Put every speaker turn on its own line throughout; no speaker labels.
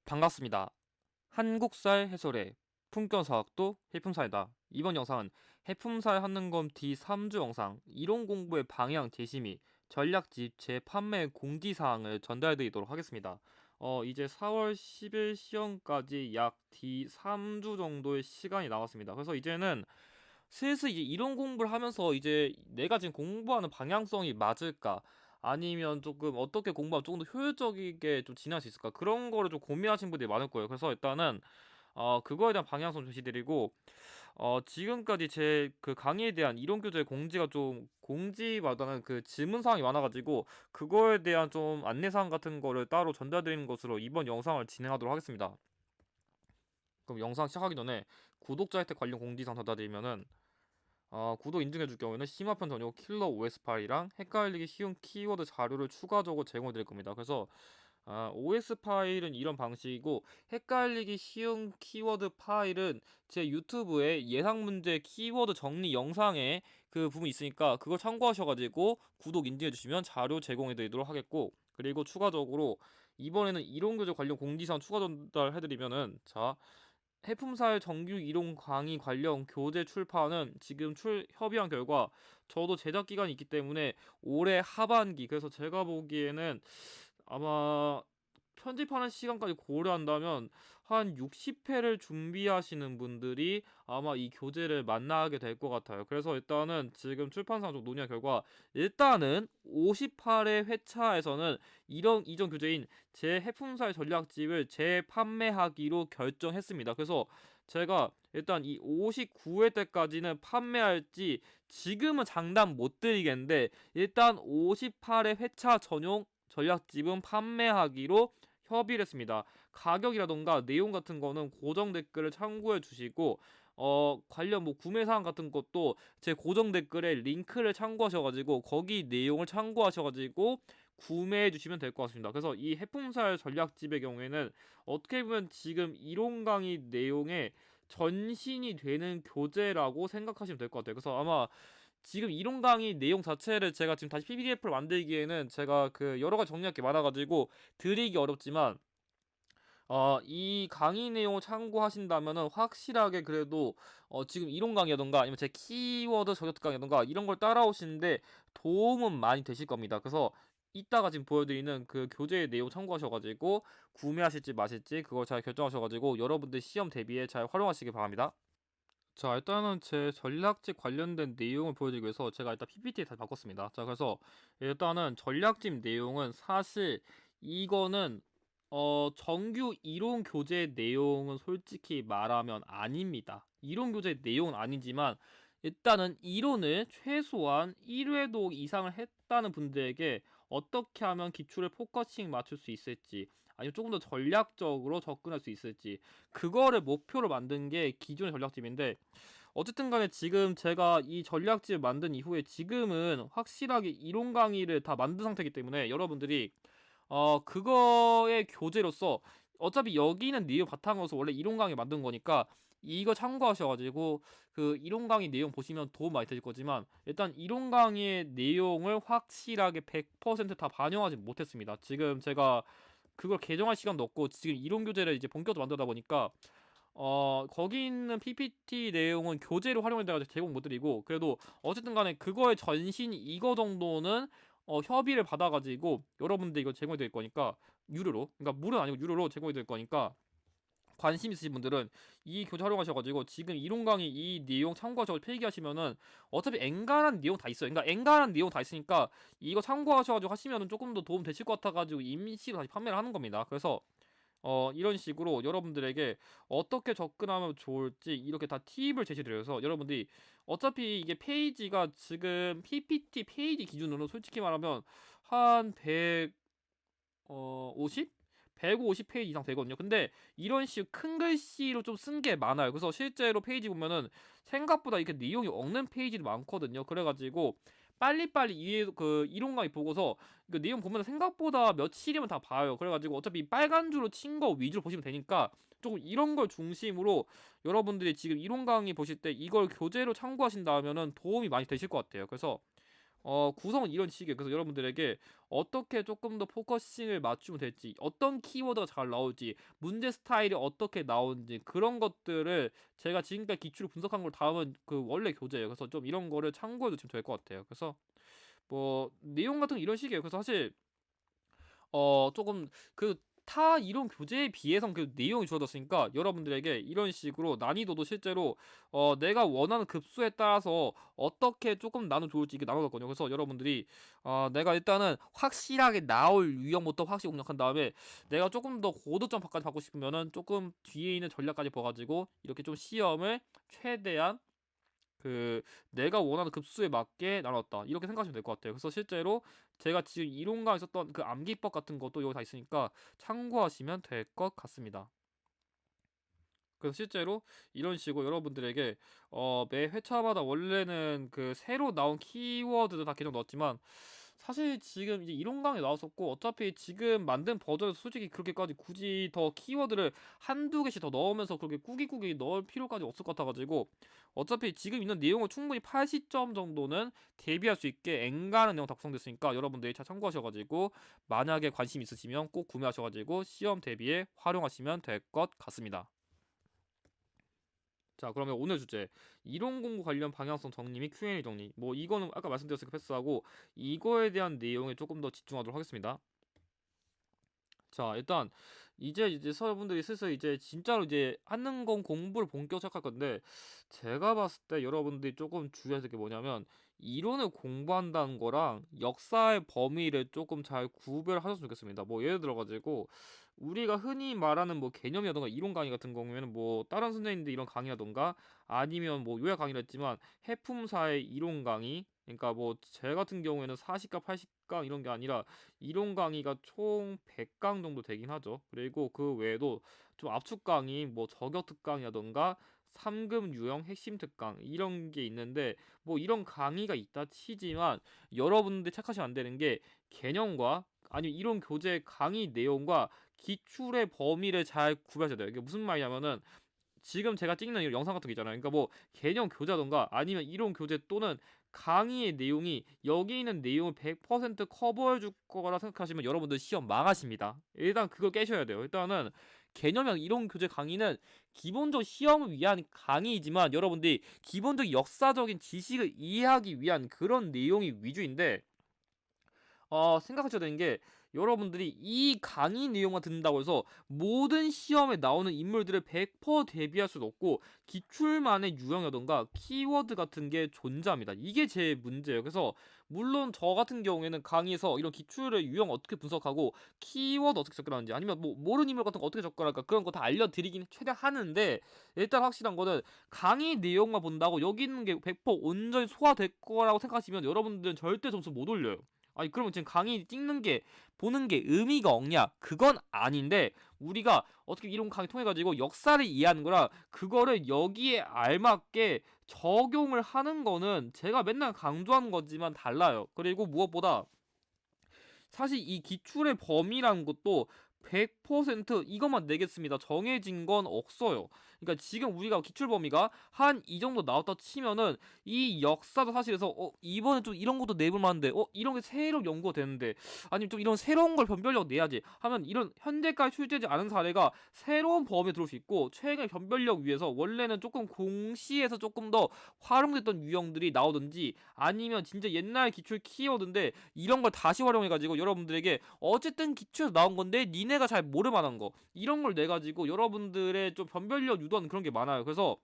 반갑습니다. 한국사의 해설의 품격사학도 해품사이다. 이번 영상은 해품사의 한능검 D3주 영상 이론 공부의 방향 제시 및 전략집 재판매 공지사항을 전달드리도록 하겠습니다. 이제 4월 10일 시험까지 약 D3주 정도의 시간이 남았습니다. 그래서 이제는 슬슬 이제 이론 공부를 하면서 이제 내가 지금 공부하는 방향성이 맞을까? 아니면 조금 어떻게 공부하면 조금 더 효율적이게 좀 진행할 수 있을까? 그런 거를 좀 고민하시는 분들이 많을 거예요. 그래서 일단은 그거에 대한 방향성 제시드리고 지금까지 제 그 강의에 대한 이론 교재 공지가 좀 공지마다는 그 질문 사항이 많아가지고 그거에 대한 좀 안내 사항 같은 거를 따로 전달드리는 것으로 이번 영상을 진행하도록 하겠습니다. 그럼 영상 시작하기 전에 구독자 혜택 관련 공지사항 전달드리면은 구독 인증해줄 경우에는 심화편 전용 킬러 OS 파일이랑 헷갈리기 쉬운 키워드 자료를 추가적으로 제공해드릴 겁니다. 그래서 OS 파일은 이런 방식이고 헷갈리기 쉬운 키워드 파일은 제 유튜브에 예상 문제 키워드 정리 영상에 그 부분이 있으니까 그걸 참고하셔가지고 구독 인증해주시면 자료 제공해드리도록 하겠고, 그리고 추가적으로 이번에는 이론교재 관련 공지사항 추가 전달해드리면은 해품사의 정규 이론 강의 관련 교재 출판은 지금 협의한 결과 저도 제작 기간이 있기 때문에 올해 하반기, 그래서 제가 보기에는 아마 편집하는 시간까지 고려한다면 한 60회를 준비하시는 분들이 아마 이 교재를 만나게 될 것 같아요. 그래서 일단은 지금 출판사 쪽 논의한 결과 일단은 58회 회차에서는 이런 이전 교재인 제 해품사의 전략집을 재판매하기로 결정했습니다. 그래서 제가 일단 이 59회 때까지는 판매할지 지금은 장담 못 드리겠는데 일단 58회 회차 전용 전략집은 판매하기로 협의를 했습니다. 가격이라던가 내용 같은 거는 고정 댓글을 참고해 주시고 관련 뭐 구매 사항 같은 것도 제 고정 댓글에 링크를 참고하셔가지고 거기 내용을 참고하셔가지고 구매해 주시면 될 것 같습니다. 그래서 이 해품살 전략집의 경우에는 어떻게 보면 지금 이론 강의 내용에 전신이 되는 교재라고 생각하시면 될 것 같아요. 그래서 아마 지금 이론 강의 내용 자체를 제가 지금 다시 PDF를 만들기에는 제가 그 여러 가지 정리할 게 많아가지고 드리기 어렵지만 이 강의 내용을 참고하신다면은 확실하게 그래도 지금 이론 강의라던가 아니면 제 키워드 저격 강의라던가 이런 걸 따라오시는데 도움은 많이 되실 겁니다. 그래서 이따가 지금 보여드리는 그 교재의 내용 참고하셔가지고 구매하실지 마실지 그걸 잘 결정하셔가지고 여러분들 시험 대비에 잘 활용하시길 바랍니다. 자, 일단은 제 전략집 관련된 내용을 보여드리기 위해서 제가 일단 PPT에 다 바꿨습니다. 자, 그래서 일단은 전략집 내용은 사실 이거는 정규 이론 교재 내용은 솔직히 말하면 아닙니다. 이론 교재 내용은 아니지만 일단은 이론을 최소한 1회독 이상을 했다는 분들에게 어떻게 하면 기출을 포커싱 맞출 수 있을지, 아니면 조금 더 전략적으로 접근할 수 있을지, 그거를 목표로 만든 게 기존의 전략집인데, 어쨌든 간에 지금 제가 이 전략집을 만든 이후에 지금은 확실하게 이론 강의를 다 만든 상태이기 때문에 여러분들이 그거의 교재로서 어차피 여기는 내용 바탕으로서 원래 이론 강의 만든 거니까 이거 참고하셔가지고 그 이론 강의 내용 보시면 도움 많이 되실 거지만, 일단 이론 강의의 내용을 확실하게 100%다 반영하지 못했습니다. 지금 제가 그걸 개정할 시간도 없고 지금 이론 교재를 이제 본격적으로 만들다 보니까 거기 있는 PPT 내용은 교재로 활용해서 제공 못 드리고, 그래도 어쨌든 간에 그거의 전신 이거 정도는 협의를 받아가지고 여러분들 이거 제공해 드릴 거니까 유료로, 그러니까 물은 아니고 유료로 제공해 드릴 거니까 관심 있으신 분들은 이 교재 활용하셔가지고 지금 이론 강의 이 내용 참고하셔서 필기하시면은 어차피 엔간한 내용 다 있어요. 그러니까 엔간한 내용 다 있으니까 이거 참고하셔가지고 하시면은 조금 더 도움 되실 것 같아가지고 임시로 다시 판매를 하는 겁니다. 그래서 이런 식으로 여러분들에게 어떻게 접근하면 좋을지 이렇게 다 팁을 제시드려서 여러분들이 어차피 이게 페이지가 지금 PPT 페이지 기준으로 솔직히 말하면 한 150? 150페이지 이상 되거든요. 근데 이런 식으로 큰 글씨로 좀 쓴 게 많아요. 그래서 실제로 페이지 보면은 생각보다 이렇게 내용이 없는 페이지도 많거든요. 그래가지고 빨리빨리 그 이론 강의 보고서 그 내용 보면 생각보다 며칠이면 다 봐요. 그래가지고 어차피 빨간 줄로 친 거 위주로 보시면 되니까 조금 이런 걸 중심으로 여러분들이 지금 이론 강의 보실 때 이걸 교재로 참고하신다면은 도움이 많이 되실 것 같아요. 그래서 구성은 이런 식이에요. 그래서 여러분들에게 어떻게 조금 더 포커싱을 맞추면 될지, 어떤 키워드가 잘 나올지, 문제 스타일이 어떻게 나오는지 그런 것들을 제가 지금까지 기출을 분석한 걸 다음은 그 원래 교재예요. 그래서 좀 이런 거를 참고해도 좀 될 것 같아요. 그래서 뭐 내용 같은 거 이런 식이에요. 그래서 사실 조금 그 타 이론 교재에 비해선 그 내용이 줄어들었으니까 여러분들에게 이런 식으로 난이도도 실제로 내가 원하는 급수에 따라서 어떻게 조금 나누면 좋을지 이게 나눠졌거든요. 그래서 여러분들이 내가 일단은 확실하게 나올 유형부터 확실히 공략한 다음에 내가 조금 더 고도점까지 받고 싶으면은 조금 뒤에 있는 전략까지 봐가지고 이렇게 좀 시험을 최대한 그 내가 원하는 급수에 맞게 나눴다 이렇게 생각하시면 될 것 같아요. 그래서 실제로 제가 지금 이론가에 썼던 그 암기법 같은 것도 여기 다 있으니까 참고하시면 될 것 같습니다. 그래서 실제로 이런 식으로 여러분들에게 매 회차마다 원래는 그 새로 나온 키워드도 다 계속 넣었지만 사실 지금 이제 이론 강의 나왔었고 어차피 지금 만든 버전에서 솔직히 그렇게까지 굳이 더 키워드를 한두 개씩 더 넣으면서 그렇게 꾸기꾸기 넣을 필요까지 없을 것 같아가지고 어차피 지금 있는 내용을 충분히 80점 정도는 대비할 수 있게 엔간한 내용 다 구성됐으니까 여러분들이 잘 참고하셔가지고 만약에 관심 있으시면 꼭 구매하셔가지고 시험 대비에 활용하시면 될 것 같습니다. 자, 그러면 오늘 주제 이론 공부 관련 방향성 정리 및 Q&A 정리. 뭐 이거는 아까 말씀드렸으니까 패스하고 이거에 대한 내용에 조금 더 집중하도록 하겠습니다. 자, 일단 이제 여러분들이 슬슬 이제 진짜로 이제 하는 건 공부를 본격 시작할 건데 제가 봤을 때 여러분들이 조금 주의해야 될 게 뭐냐면 이론을 공부한다는 거랑 역사의 범위를 조금 잘 구별하셨으면 좋겠습니다. 뭐 예를 들어 가지고 우리가 흔히 말하는 뭐 개념이라던가 이론 강의 같은 경우에는 뭐 다른 선생님들 이런 강의라던가 아니면 뭐 요약 강의를 했지만 해품사의 이론 강의 그러니까 뭐 제 같은 경우에는 40강, 80강 이런 게 아니라 이론 강의가 총 100강 정도 되긴 하죠. 그리고 그 외에도 좀 압축 강의, 뭐 저격 특강이라던가 3급 유형 핵심 특강 이런 게 있는데 뭐 이런 강의가 있다 치지만 여러분들 착하시면 안 되는 게 개념과 아니면 이론 교재 강의 내용과 기출의 범위를 잘 구별해야 돼요. 이게 무슨 말이냐면은 지금 제가 찍는 이 영상 같은 거 있잖아요. 그러니까 뭐 개념 교재던가 아니면 이론 교재 또는 강의의 내용이 여기 있는 내용을 100% 커버해 줄 거라 생각하시면 여러분들 시험 망하십니다. 일단 그거 깨셔야 돼요. 일단은 개념형 이론 교재 강의는 기본적 시험을 위한 강의이지만 여러분들이 기본적 역사적인 지식을 이해하기 위한 그런 내용이 위주인데 생각하셔야 되는 게 여러분들이 이 강의 내용만 듣는다고 해서 모든 시험에 나오는 인물들을 100% 대비할 수도 없고 기출만의 유형이라던가 키워드 같은 게 존재합니다. 이게 제 문제예요. 그래서 물론 저 같은 경우에는 강의에서 이런 기출의 유형 어떻게 분석하고 키워드 어떻게 접근하는지 아니면 뭐 모르는 인물 같은 거 어떻게 접근할까 그런 거 다 알려드리긴 최대한 하는데 일단 확실한 거는 강의 내용만 본다고 여기 있는 게 100% 온전히 소화될 거라고 생각하시면 여러분들은 절대 점수 못 올려요. 아니 그러면 지금 강의 찍는 게 보는 게 의미가 없냐? 그건 아닌데 우리가 어떻게 이런 강의 통해 가지고 역사를 이해하는 거라 그거를 여기에 알맞게 적용을 하는 거는 제가 맨날 강조하는 거지만 달라요. 그리고 무엇보다 사실 이 기출의 범위라는 것도 100% 이것만 내겠습니다. 정해진 건 없어요. 그러니까 지금 우리가 기출 범위가 한 이 정도 나왔다 치면은 이 역사도 사실에서 이번에 좀 이런 것도 내볼 만한데 이런 게 새로 연구가 되는데 아니면 좀 이런 새로운 걸 변별력 내야지 하면 이런 현재까지 출제되지 않은 사례가 새로운 범위에 들어올 수 있고 최근의 변별력 위해서 원래는 조금 공시에서 조금 더 활용됐던 유형들이 나오든지 아니면 진짜 옛날 기출 키워드인데 이런 걸 다시 활용해가지고 여러분들에게 어쨌든 기출에서 나온 건데 니네가 잘 모를만한 거 이런 걸 내가지고 여러분들의 좀 변별력 유도하는 그런 게 많아요. 그래서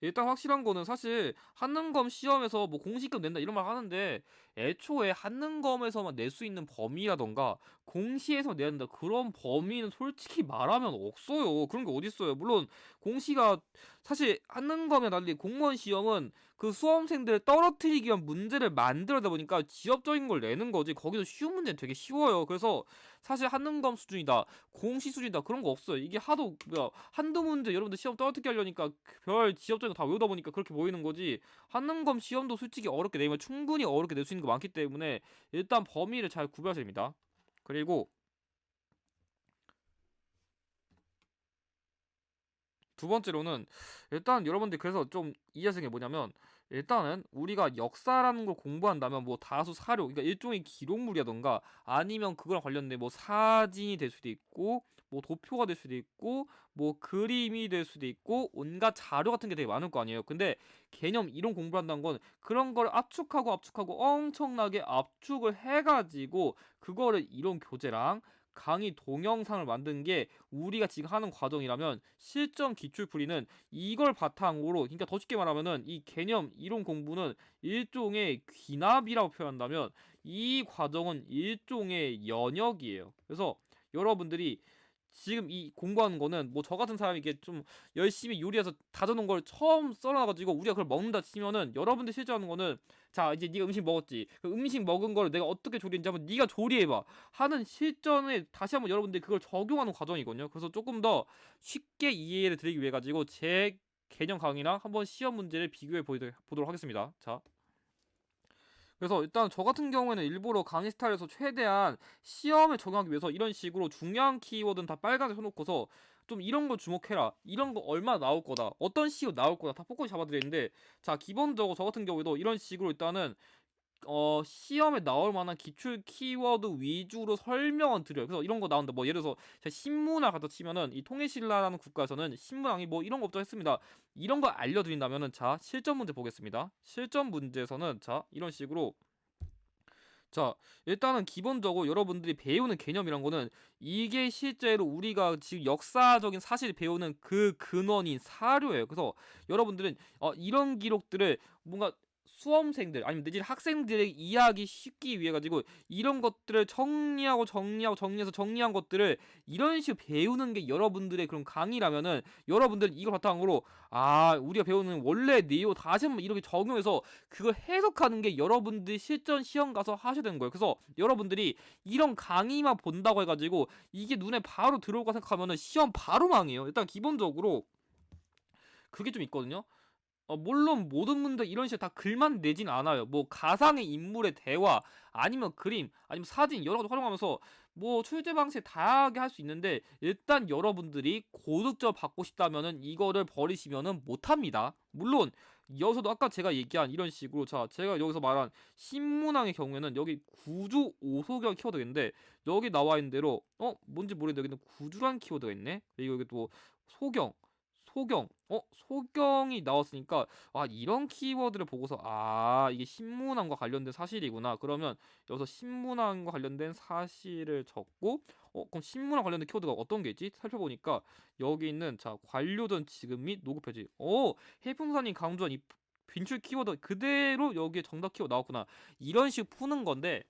일단 확실한 거는 사실 한능검 시험에서 뭐 공시급 낸다 이런 말 하는데 애초에 한능검에서만 낼 수 있는 범위라던가 공시에서 내야 된다 그런 범위는 솔직히 말하면 없어요. 그런 게 어딨어요. 물론 공시가 사실 한능검이나 달리 공무원 시험은 그 수험생들을 떨어뜨리기 위한 문제를 만들어다 보니까 지엽적인 걸 내는 거지 거기서 쉬운 문제는 되게 쉬워요. 그래서 사실 한능검 수준이다 공시 수준이다 그런 거 없어요. 이게 하도 뭐야 한두 문제 여러분들 시험 떨어뜨게 하려니까 별 지엽적인 거 다 외우다 보니까 그렇게 보이는 거지 한능검 시험도 솔직히 어렵게 내면 충분히 어렵게 낼 수 있는 거 많기 때문에 일단 범위를 잘 구별하셔야 됩니다. 그리고 두 번째로는 일단 여러분들 그래서 좀 이해하시는 게 뭐냐면 일단은 우리가 역사라는 걸 공부한다면 뭐 다수 사료, 그러니까 일종의 기록물이라던가 아니면 그거랑 관련된 뭐 사진이 될 수도 있고 뭐 도표가 될 수도 있고 뭐 그림이 될 수도 있고 온갖 자료 같은 게 되게 많을 거 아니에요. 근데 개념 이론 공부를 한다는 건 그런 걸 압축하고 엄청나게 압축을 해가지고 그거를 이론 교재랑 강의 동영상을 만든 게 우리가 지금 하는 과정이라면 실전 기출풀이는 이걸 바탕으로, 그러니까 더 쉽게 말하면은 이 개념 이론 공부는 일종의 귀납이라고 표현한다면 이 과정은 일종의 연역이에요. 그래서 여러분들이 지금 이 공부하는 거는 뭐 저 같은 사람이 이게 좀 열심히 요리해서 다져놓은 걸 처음 썰어놔가지고 우리가 그걸 먹는다 치면은 여러분들 실제 하는 거는 자 이제 네가 음식 먹었지, 그 음식 먹은 거를 내가 어떻게 조리했는지 한번 네가 조리해봐 하는 실전에 다시 한번 여러분들이 그걸 적용하는 과정이거든요. 그래서 조금 더 쉽게 이해를 드리기 위해 가지고 제 개념 강의랑 한번 시험 문제를 비교해 보도록 하겠습니다. 자, 그래서 일단 저 같은 경우에는 일부러 강의 스타일에서 최대한 시험에 적용하기 위해서 이런 식으로 중요한 키워드는 다 빨간색 해놓고서 좀 이런 거 주목해라, 이런 거 얼마 나올 거다, 어떤 시간 나올 거다 다 포커스 잡아드리는데, 자 기본적으로 저 같은 경우에도 이런 식으로 일단은 시험에 나올 만한 기출 키워드 위주로 설명은 드려요. 그래서 이런 거 나온다. 뭐 예를 들어서 제가 신문을 갖다 치면은 이 통일신라라는 국가에서는 신문왕이 뭐 이런 거 없죠 했습니다. 이런 거 알려드린다면은 자 실전 문제 보겠습니다. 실전 문제에서는 자 이런 식으로, 자 일단은 기본적으로 여러분들이 배우는 개념이란 거는 이게 실제로 우리가 지금 역사적인 사실을 배우는 그 근원인 사료예요. 그래서 여러분들은 이런 기록들을 뭔가 수험생들 아니면 내지 학생들에게 이해하기 쉽기 위해 가지고 이런 것들을 정리해서 정리한 것들을 이런 식으로 배우는 게 여러분들의 그런 강의라면은 여러분들은 이걸 바탕으로 우리가 배우는 원래 내용 다시 한번 이렇게 적용해서 그걸 해석하는 게 여러분들이 실전 시험 가서 하셔야 되는 거예요. 그래서 여러분들이 이런 강의만 본다고 해가지고 이게 눈에 바로 들어올 거 생각하면은 시험 바로 망해요. 일단 기본적으로 그게 좀 있거든요. 물론 모든 문제 이런 식으로 다 글만 내진 않아요. 뭐 가상의 인물의 대화 아니면 그림 아니면 사진 여러 가지 활용하면서 뭐 출제 방식 다양하게 할 수 있는데 일단 여러분들이 고득점 받고 싶다면은 이거를 버리시면은 못합니다. 물론 여기서도 아까 제가 얘기한 이런 식으로, 자 제가 여기서 말한 신문왕의 경우에는 여기 구주 오소경 키워드가 있는데 여기 나와 있는 대로 뭔지 모르겠는데 여기는 구주란 키워드가 있네. 그리고 여기 또 소경 소경이 나왔으니까 이런 키워드를 보고서 이게 신문왕과 관련된 사실이구나. 그러면 여기서 신문왕과 관련된 사실을 적고 그럼 신문왕 관련된 키워드가 어떤 게 있지? 살펴보니까 여기 있는 자 관료전 지금 및 노급해지. 해풍사님 강조한 이 빈출 키워드 그대로 여기에 정답 키워드 나왔구나. 이런 식으로 푸는 건데,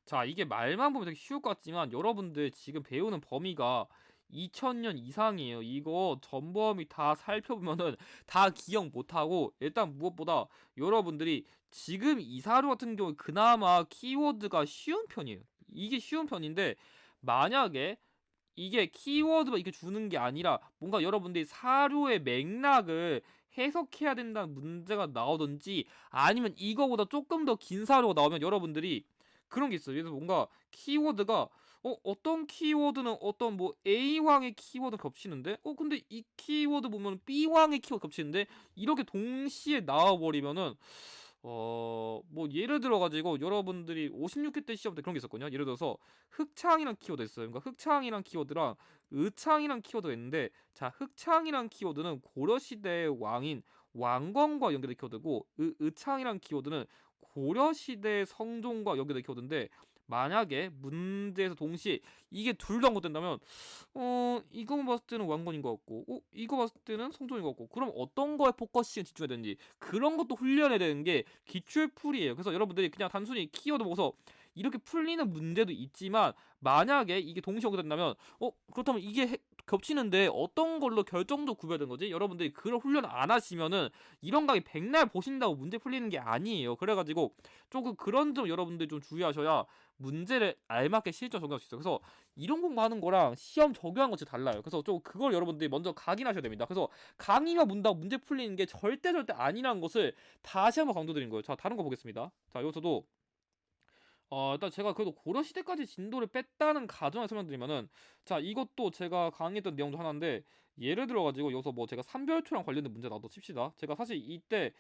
자 이게 말만 보면 되게 쉬울 것 같지만 여러분들 지금 배우는 범위가 2000년 이상이에요. 이거 전범위 다 살펴보면은 다 기억 못하고, 일단 무엇보다 여러분들이 지금 이사료 같은 경우 그나마 키워드가 쉬운 편이에요. 이게 쉬운 편인데 만약에 이게 키워드만 이렇게 주는 게 아니라 뭔가 여러분들이 사료의 맥락을 해석해야 된다는 문제가 나오든지 아니면 이거보다 조금 더 긴 사료가 나오면 여러분들이 그런 게 있어요. 그래서 뭔가 키워드가 어떤 키워드는 어떤 뭐 A왕의 키워드 겹치는데 근데 이 키워드 보면 B왕의 키워드 겹치는데 이렇게 동시에 나와버리면은 뭐 예를 들어 가지고 여러분들이 56회 때 시험 때 그런 게 있었거든요. 예를 들어서 흑창이란 키워드 있어요. 그러니까 흑창이란 키워드랑 의창이란 키워드가 있는데, 자 흑창이란 키워드는 고려시대의 왕인 왕건과 연결된 키워드고 의창이란 키워드는 고려시대의 성종과 연결된 키워드인데, 만약에 문제에서 동시에 이게 둘 다 언급된다면 이거 봤을 때는 왕건인 것 같고 이거 봤을 때는 성종인 것 같고, 그럼 어떤 거에 포커싱을 집중해야 되는지 그런 것도 훈련해야 되는 게 기출풀이에요. 그래서 여러분들이 그냥 단순히 키워드 보고서 이렇게 풀리는 문제도 있지만 만약에 이게 동시에 언급된다면 그렇다면 이게 겹치는데 어떤 걸로 결정적 구별된 거지? 여러분들이 그걸 훈련 안 하시면은 이런 강의 백날 보신다고 문제 풀리는 게 아니에요. 그래가지고 조금 그런 점 여러분들이 좀 주의하셔야 문제를 알맞게 실전 적용할 수 있어요. 그래서 이런 공부하는 거랑 시험 적용한 것이 달라요. 그래서 좀 그걸 여러분들이 먼저 각인하셔야 됩니다. 그래서 강의만 문다고 문제 풀리는 게 절대 아니라는 것을 다시 한번 강조드린 거예요. 자 다른 거 보겠습니다. 자 여기서도 일단 제가 그래도 고려시대까지 진도를 뺐다는 가정을 설명드리면은, 자 이것도 제가 강의했던 내용 중 하나인데 예를 들어가지고 여기서 뭐 제가 삼별초랑 관련된 문제 나도 칩시다. 제가 사실 이때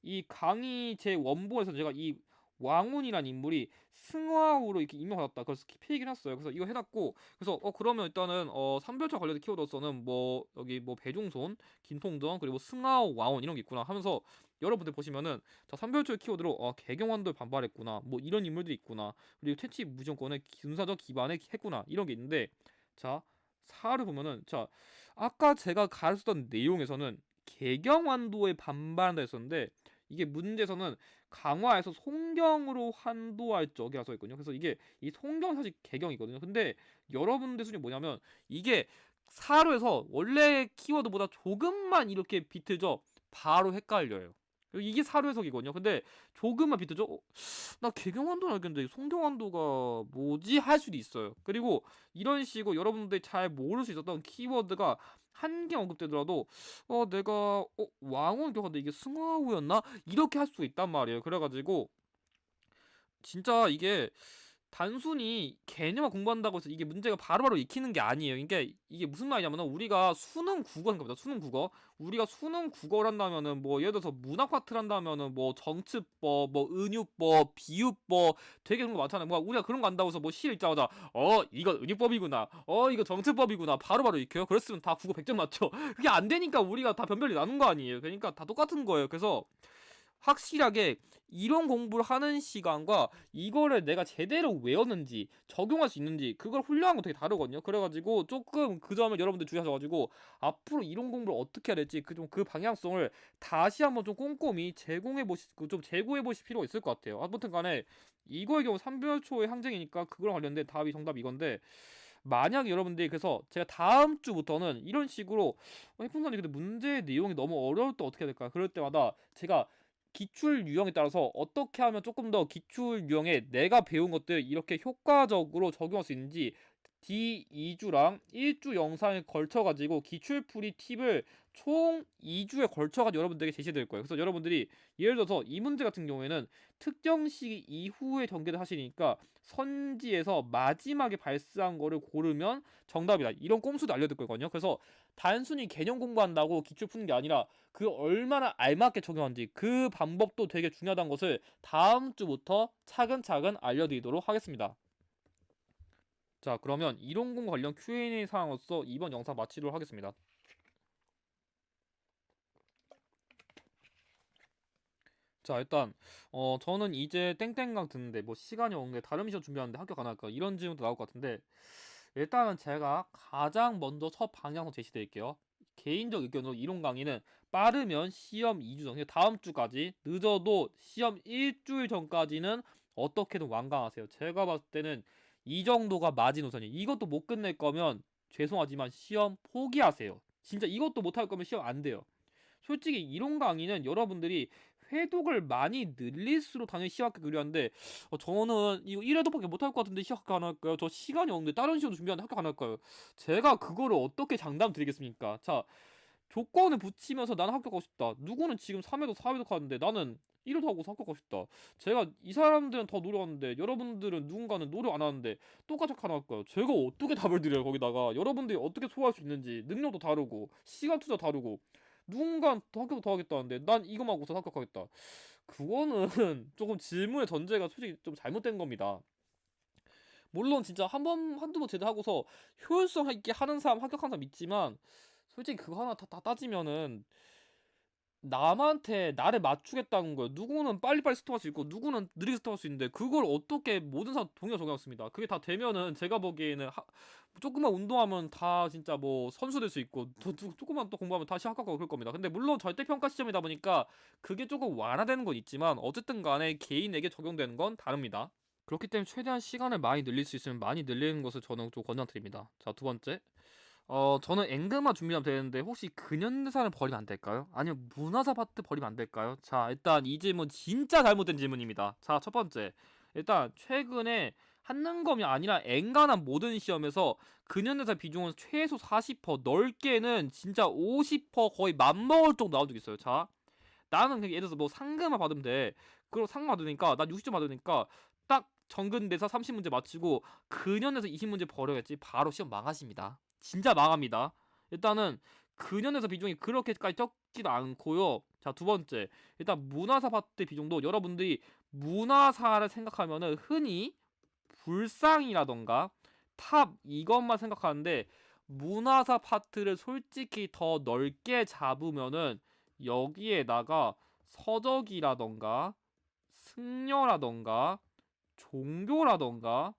이 강의 제 원본에서 제가 이 왕훈이란 인물이 승화후로 이렇게 임명받았다. 그래서 필기해놨어요. 그래서 이거 해놨고, 그래서 그러면 일단은 삼별초 관련된 키워드로서는 뭐 여기 뭐 배종손, 김통전, 그리고 승하오, 왕훈 이런 게 있구나 하면서 여러분들 보시면은 자 삼별초의 키워드로 개경환도에 반발했구나, 뭐 이런 인물들이 있구나, 그리고 퇴치 무정권의 군사적 기반에 했구나 이런 게 있는데, 자 사를 보면은 자 아까 제가 가르쳤던 내용에서는 개경환도에 반발한다 했었는데, 이게 문제에서는 강화해서 송경으로 환도할 적이라 써 있거든요. 그래서 이게 이 송경 사실 개경이거든요. 근데 여러분들 수준이 뭐냐면 이게 사로에서 원래 키워드보다 조금만 이렇게 비틀죠. 바로 헷갈려요. 이게 사로 해석이거든요. 근데 조금만 비틀죠. 나 개경환도는 알겠는데 송경환도가 뭐지 할 수도 있어요. 그리고 이런 식으로 여러분들이 잘 모를 수 있었던 키워드가 한 개 언급되더라도 내가 왕원 기억하는데 이게 승화후였나? 이렇게 할 수가 있단 말이에요. 그래가지고 진짜 이게 단순히 개념만 공부한다고 해서 이게 문제가 바로바로 익히는 게 아니에요. 그러니까 이게 무슨 말이냐면 우리가 수능 국어인 겁니다. 수능 국어. 우리가 수능 국어를 한다면은 뭐 예를 들어서 문학 파트를 한다면은 뭐 정치법, 뭐 은유법, 비유법 되게 그런 거 많잖아요. 뭐 우리가 그런 거 안다고 해서 뭐 시 읽자마자 이거 은유법이구나. 이거 정치법이구나. 바로바로 익혀요. 그랬으면 다 국어 100점 맞죠. 그게 안 되니까 우리가 다 변별이 나눈 거 아니에요. 그러니까 다 똑같은 거예요. 그래서 확실하게 이론 공부를 하는 시간과 이거를 내가 제대로 외웠는지 적용할 수 있는지 그걸 훈련한 거 되게 다르거든요. 그래가지고 조금 그 점을 여러분들 주의하셔가지고 앞으로 이론 공부를 어떻게 해야 될지 그 방향성을 다시 한번 좀 꼼꼼히 재고해 보실 필요가 있을 것 같아요. 아무튼간에 이거의 경우 3별초의 항쟁이니까 그거랑 관련된 답이 정답 이건데, 만약에 여러분들이 그래서 제가 다음 주부터는 이런 식으로 해풍선이 근데 문제의 내용이 너무 어려울 때 어떻게 해야 될까? 그럴 때마다 제가 기출 유형에 따라서 어떻게 하면 조금 더 기출 유형에 내가 배운 것들 이렇게 효과적으로 적용할 수 있는지 D2주랑 1주 영상에 걸쳐가지고 기출풀이 팁을 총 2주에 걸쳐가지고 여러분들에게 제시될 거예요. 그래서 여러분들이 예를 들어서 이 문제 같은 경우에는 특정 시기 이후에 전개를 하시니까 선지에서 마지막에 발생한 거를 고르면 정답이다, 이런 꼼수도 알려드릴 거거든요. 그래서 단순히 개념 공부한다고 기출 푸는 게 아니라 그 얼마나 알맞게 적용하는지 그 방법도 되게 중요하다는 것을 다음 주부터 차근차근 알려드리도록 하겠습니다. 자, 그러면 이론 공부 관련 Q&A 사항으로서 이번 영상 마치도록 하겠습니다. 자, 일단 저는 이제 땡땡강 듣는데 뭐 시간이 없는데 다른 미션 준비하는데 합격 안 할까 이런 질문도 나올 것 같은데, 일단은 제가 가장 먼저 첫 방향으로 제시드릴게요. 개인적 의견으로 이론 강의는 빠르면 시험 2주 전, 다음 주까지, 늦어도 시험 일주일 전까지는 어떻게든 완강하세요. 제가 봤을 때는 이 정도가 마지노선이에요. 이것도 못 끝낼 거면 죄송하지만 시험 포기하세요. 진짜 이것도 못 할 거면 시험 안 돼요. 솔직히 이론 강의는 여러분들이 회독을 많이 늘릴수록 당연히 시험 합격 유리한데, 저는 이거 1회독밖에 못 할 것 같은데 시험 합격 안 할까요? 저 시간이 없는데 다른 시험도 준비하는데 합격 안 할까요? 제가 그거를 어떻게 장담 드리겠습니까? 자, 조건을 붙이면서 나는 합격하고 싶다. 누구는 지금 3회독 4회독 하는데 나는 1회독 하고서 합격하고 싶다. 제가 이 사람들은 더 노력하는데 여러분들은 누군가는 노력 안 하는데 똑같이 하나 할까요? 제가 어떻게 답을 드려요? 거기다가 여러분들이 어떻게 소화할 수 있는지 능력도 다르고 시간 투자 다르고, 누군가 더 합격 더 하겠다는데 난 이거만 하고서 합격하겠다. 그거는 조금 질문의 전제가 솔직히 좀 잘못된 겁니다. 물론 진짜 한두 번 제대로 하고서 효율성 있게 하는 사람, 합격한 사람 있지만 솔직히 그거 하나 다 따지면은 남한테 나를 맞추겠다는 거예요. 누구는 빨리빨리 스톱할 수 있고 누구는 느리게 스톱할 수 있는데 그걸 어떻게 모든 사람 동의가 적용했습니다. 그게 다 되면은 제가 보기에는 조금만 운동하면 다 진짜 뭐 선수 될 수 있고 조금만 또 공부하면 다시 합격하고 그럴 겁니다. 근데 물론 절대평가 시점이다 보니까 그게 조금 완화되는 건 있지만 어쨌든 간에 개인에게 적용되는 건 다릅니다. 그렇기 때문에 최대한 시간을 많이 늘릴 수 있으면 많이 늘리는 것을 저는 좀 권장드립니다. 자, 두 번째. 저는 앵그만 준비하면 되는데 혹시 근현대사를 버리면 안 될까요? 아니면 문화사 파트 버리면 안 될까요? 자, 일단 이 질문 진짜 잘못된 질문입니다. 자, 첫 번째. 일단 최근에 한능검이 아니라 앵간한 모든 시험에서 근현대사 비중은 최소 40%, 넓게는 진짜 50% 거의 맘먹을 정도 나온 적 있어요. 자, 나는 그냥 예를 들어서 뭐 상금을 받으면 돼. 그리고 상 받으니까 난 60점 받으니까 딱 정근대사 30문제 맞추고 근현에서 20문제 버려야지 바로 시험 망하십니다. 진짜 망합니다. 일단은 근현에서 비중이 그렇게까지 적지도 않고요. 자, 두 번째. 일단 문화사 파트 비중도 여러분들이 문화사를 생각하면은 흔히 불상이라던가 탑 이것만 생각하는데 문화사 파트를 솔직히 더 넓게 잡으면은 여기에다가 서적이라던가 승려라던가 종교라던가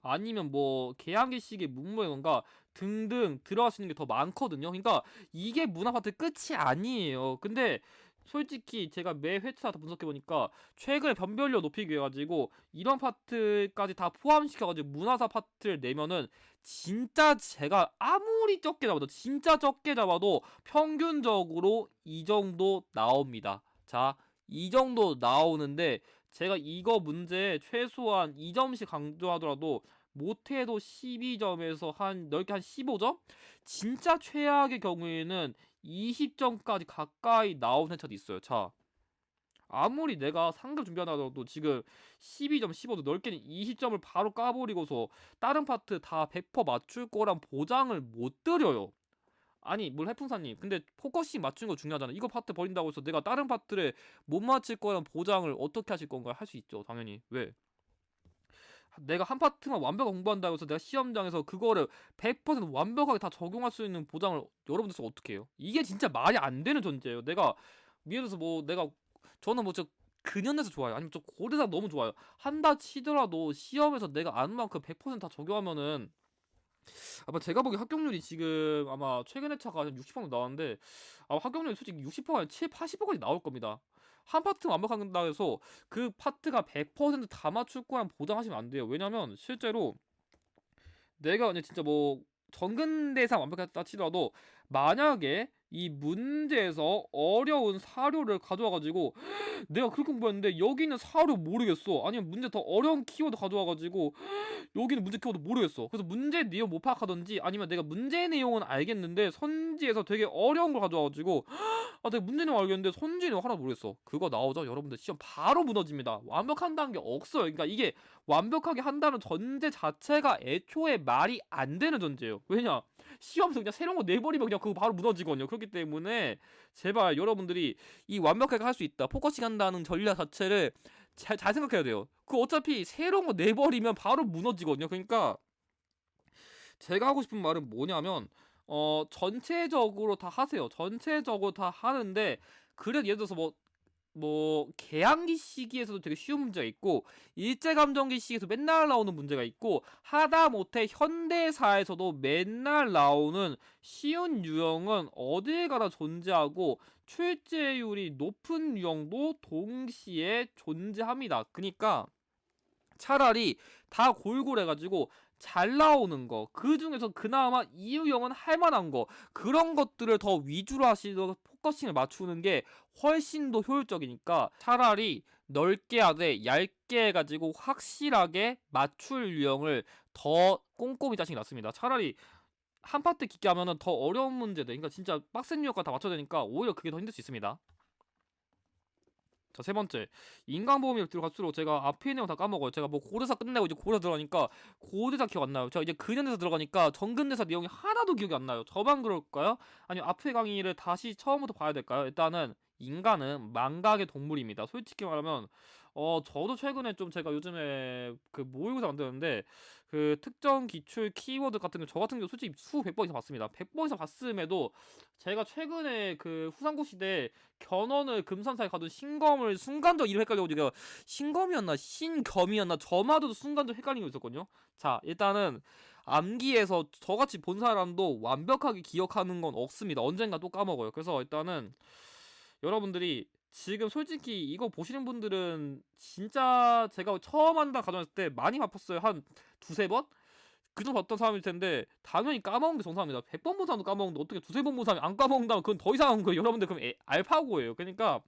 아니면 뭐 계양기식의 문무라던가 등등 들어갈 수 있는 게 더 많거든요. 그러니까 이게 문화 파트 끝이 아니에요. 근데 솔직히 제가 매 회차 다 분석해 보니까 최근에 변별력 높이기 위해 가지고 이런 파트까지 다 포함시켜 가지고 문화사 파트를 내면은 진짜 제가 아무리 적게 잡아도 진짜 적게 잡아도 평균적으로 이 정도 나옵니다. 자, 이 정도 나오는데 제가 이거 문제 최소한 2점씩 강조하더라도 못해도 12점에서 한 넓게 한 15점? 진짜 최악의 경우에는 20점까지 가까이 나온 회차도 있어요. 자, 아무리 내가 상급 준비한다 하더라도 지금 12점, 15도 넓게는 20점을 바로 까버리고서 다른 파트 다 100% 맞출 거란 보장을 못 드려요. 아니 뭘 해풍사님, 근데 포커싱 맞춘 거 중요하잖아. 이거 파트 버린다고 해서 내가 다른 파트를 못 맞힐 거란 보장을 어떻게 하실 건가요? 할 수 있죠, 당연히. 왜? 내가 한 파트만 완벽하게 공부한다고 해서 내가 시험장에서 그거를 100% 완벽하게 다 적용할 수 있는 보장을 여러분들서 어떻게 해요? 이게 진짜 말이 안 되는 존재예요. 내가 예를 들어서 뭐 내가 저는 뭐 저 근현에서 좋아요. 아니면 저 고대사 너무 좋아요. 한다 치더라도 시험에서 내가 아는 만큼 100%다 적용하면은 아마 제가 보기 합격률이 지금 아마 최근 회차가 한 60% 나왔는데 아마 합격률이 솔직히 60%가 아니라 7, 80%까지 나올 겁니다. 한 파트 완벽한다 해서 그 파트가 100%다 맞출 거란 보장하시면 안 돼요. 왜냐면 실제로 내가 이제 진짜 뭐 전근대상 완벽했다 치더라도 만약에 이 문제에서 어려운 사료를 가져와가지고 내가 그렇게 공부했는데 여기는 사료 모르겠어, 아니면 문제 더 어려운 키워드 가져와가지고 여기는 문제 키워드 모르겠어. 그래서 문제 내용 못 파악하던지 아니면 내가 문제 내용은 알겠는데 선지에서 되게 어려운 걸 가져와가지고 아 내가 문제 내용 알겠는데 선지 내용 하나 모르겠어. 그거 나오자 여러분들 시험 바로 무너집니다. 완벽한다는 게 없어요. 그러니까 이게 완벽하게 한다는 전제 자체가 애초에 말이 안 되는 전제예요. 왜냐? 시험에서 그냥 새로운 거 내버리면 그냥 그거 바로 무너지거든요. 그렇기 때문에 제발 여러분들이 이 완벽하게 할 수 있다, 포커싱 한다는 전략 자체를 잘 생각해야 돼요. 그 어차피 새로운 거 내버리면 바로 무너지거든요. 그러니까 제가 하고 싶은 말은 뭐냐면 전체적으로 다 하세요. 전체적으로 다 하는데 그래도 예를 들어서 개항기 시기에서도 되게 쉬운 문제가 있고 일제감정기 시기에서 맨날 나오는 문제가 있고 하다못해 현대사에서도 맨날 나오는 쉬운 유형은 어딜 가나 존재하고 출제율이 높은 유형도 동시에 존재합니다. 그러니까 차라리 다 골고래가지고 잘 나오는 거, 그 중에서 그나마 이 유형은 할만한 거, 그런 것들을 더 위주로 하시도록 포커싱을 맞추는 게 훨씬 더 효율적이니까 차라리 넓게 하되 얇게 해가지고 확실하게 맞출 유형을 더 꼼꼼히 짜시는 게 낫습니다. 차라리 한 파트 깊게 하면은 더 어려운 문제들, 그러니까 진짜 빡센 유형까지 다 맞춰야 되니까 오히려 그게 더 힘들 수 있습니다. 자, 세 번째. 인간보험이 들어갈수록 제가 앞에 있는 거 다 까먹어요. 제가 뭐 고대사 끝내고 이제 고대사 들어가니까 고대사 기억 안 나요. 제가 이제 근현대사 들어가니까 정근대사 내용이 하나도 기억이 안 나요. 저만 그럴까요? 아니면 앞에 강의를 다시 처음부터 봐야 될까요? 일단은 인간은 망각의 동물입니다. 솔직히 말하면 저도 최근에 좀 제가 요즘에 그 모의고사 만드는데 그 특정 기출 키워드 같은 거 저 같은 경우 솔직히 수 100번 이상 봤습니다. 100번 이상 봤음에도 제가 최근에 그 후삼국 시대 견훤을 금산사에 가둔 신검을 순간적으로 이름 헷갈려가지고 신검이었나 신겸이었나 저마저도 순간적으로 헷갈리고 있었거든요. 자, 일단은 암기에서 저같이 본 사람도 완벽하게 기억하는 건 없습니다. 언젠가 또 까먹어요. 그래서 일단은 여러분들이 지금 솔직히 이거 보시는 분들은 진짜 제가 처음 한다 가정했을 때 많이 바빴어요. 한 두세 번? 그 정도 봤던 사람일 텐데 당연히 까먹은 게 정상입니다. 100번 본 사람도 까먹는데 어떻게 두세 번 본 사람이 안 까먹는다면 그건 더 이상한 거예요. 여러분들 그럼 알파고예요. 그러니까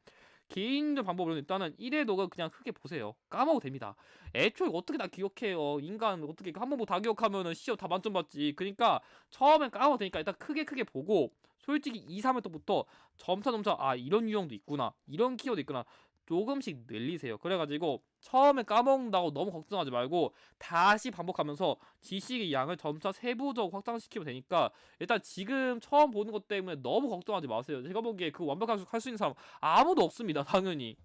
개인적 방법으로는 일단은 1회독은 그냥 크게 보세요. 까먹어도 됩니다. 애초에 어떻게 다 기억해요. 인간 어떻게 한 번 뭐 다 기억하면은 시험 다 만점 받지. 그러니까 처음엔 까먹어도 되니까 일단 크게 보고 솔직히 2, 3회부터 점차 아 이런 유형도 있구나, 이런 키워드 있구나, 조금씩 늘리세요. 그래가지고 처음에 까먹는다고 너무 걱정하지 말고 다시 반복하면서 지식의 양을 점차 세부적으로 확장시키면 되니까 일단 지금 처음 보는 것 때문에 너무 걱정하지 마세요. 제가 보기에 그거 완벽하게 할 수 있는 사람 아무도 없습니다. 당연히.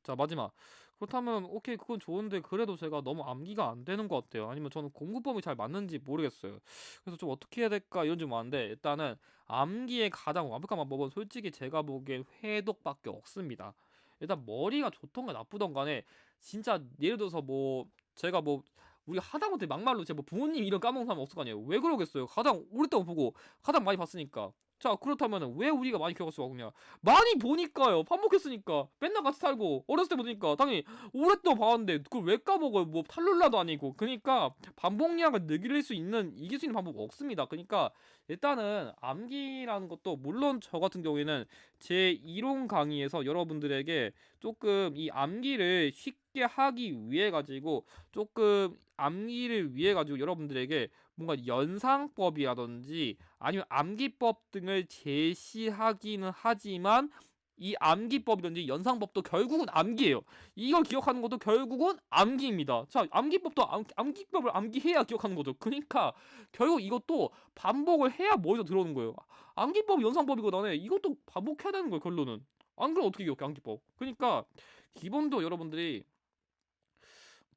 자, 마지막. 그렇다면 오케이, 그건 좋은데 그래도 제가 너무 암기가 안 되는 것 같아요. 아니면 저는 공부법이 잘 맞는지 모르겠어요. 그래서 좀 어떻게 해야 될까 이런 좀 많은데, 일단은 암기의 가장 완벽한 방법은 솔직히 제가 보기엔 회독밖에 없습니다. 일단 머리가 좋던가 나쁘던 간에 진짜 예를 들어서 뭐 제가 뭐 우리 하다못해 막말로 제 뭐 부모님 이름 까먹는 사람 없을 거 아니에요. 왜 그러겠어요? 가장 오랫동안 보고 가장 많이 봤으니까. 자, 그렇다면 왜 우리가 많이 기억할 수가 없냐? 많이 보니까요. 반복했으니까. 맨날 같이 살고 어렸을 때 보니까 당연히 오랫동안 봐왔는데 그걸 왜 까먹어요? 뭐 탈룰라도 아니고. 그러니까 반복량을 늘릴 수 있는, 이길 수 있는 방법 없습니다. 그러니까 일단은 암기라는 것도 물론 저 같은 경우에는 제 이론 강의에서 여러분들에게 조금 이 암기를 쉽게 하기 위해 가지고 조금 암기를 위해 가지고 여러분들에게 뭔가 연상법이라든지 아니면 암기법 등을 제시하기는 하지만 이 암기법이든지 연상법도 결국은 암기예요. 이걸 기억하는 것도 결국은 암기입니다. 자, 암기법도 암기법을 암기해야 기억하는 거죠. 그러니까 결국 이것도 반복을 해야 머리에 들어오는 거예요. 암기법이 연상법이거든요. 이것도 반복해야 되는 거예요, 결론은. 안 그러면 어떻게 기억해, 암기법. 그러니까 기본도 여러분들이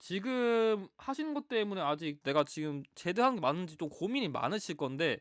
지금 하시는 것 때문에 아직 내가 지금 제대하는 게 맞는지 좀 고민이 많으실 건데,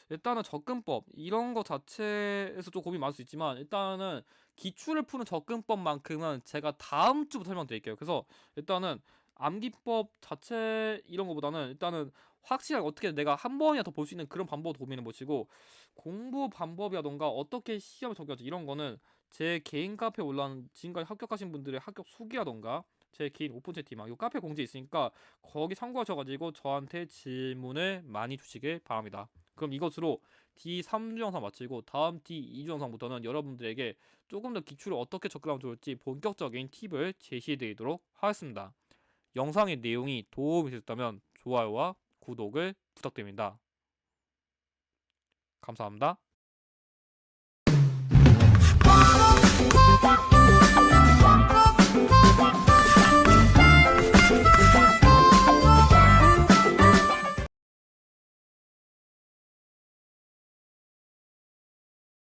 일단은 접근법 이런 거 자체에서 좀 고민 많을 수 있지만 일단은 기출을 푸는 접근법만큼은 제가 다음 주부터 설명드릴게요. 그래서 일단은 암기법 자체 이런 거보다는 일단은 확실하게 어떻게 내가 한 번이나 더 볼 수 있는 그런 방법을 고민해 보시고, 공부 방법이라던가 어떻게 시험을 적용할지 이런 거는 제 개인 카페에 올라온 지금까지 합격하신 분들의 합격 수기라던가 제 개인 오픈 채팅방 이 카페 공지 있으니까 거기 참고하셔가지고 저한테 질문을 많이 주시길 바랍니다. 그럼 이것으로 D3주 영상 마치고 다음 D2주 영상부터는 여러분들에게 조금 더 기출을 어떻게 접근하면 좋을지 본격적인 팁을 제시해드리도록 하겠습니다. 영상의 내용이 도움이 되셨다면 좋아요와 구독을 부탁드립니다. 감사합니다.